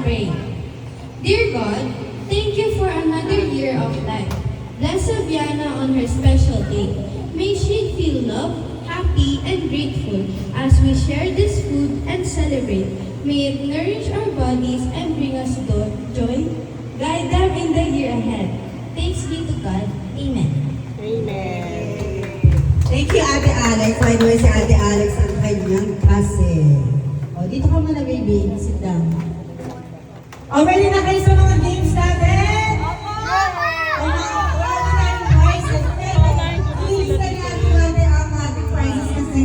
pray. Dear God, thank you for another year of life. Bless Saviana on her special day. May she feel loved, happy, and grateful as we share this food and celebrate. May it nourish our bodies and bring us joy. Guide them in the year ahead. Thanks be to God. Amen. Amen. Thank you, Ate Alex. By the way, si Ate Alex ang kanyang cousin. O, dito ka muna, baby. Sit down. O, ready na kayo sa mga games natin? Opo! Wala na tayong prizes. Please, kaya natin ang ating prizes kasi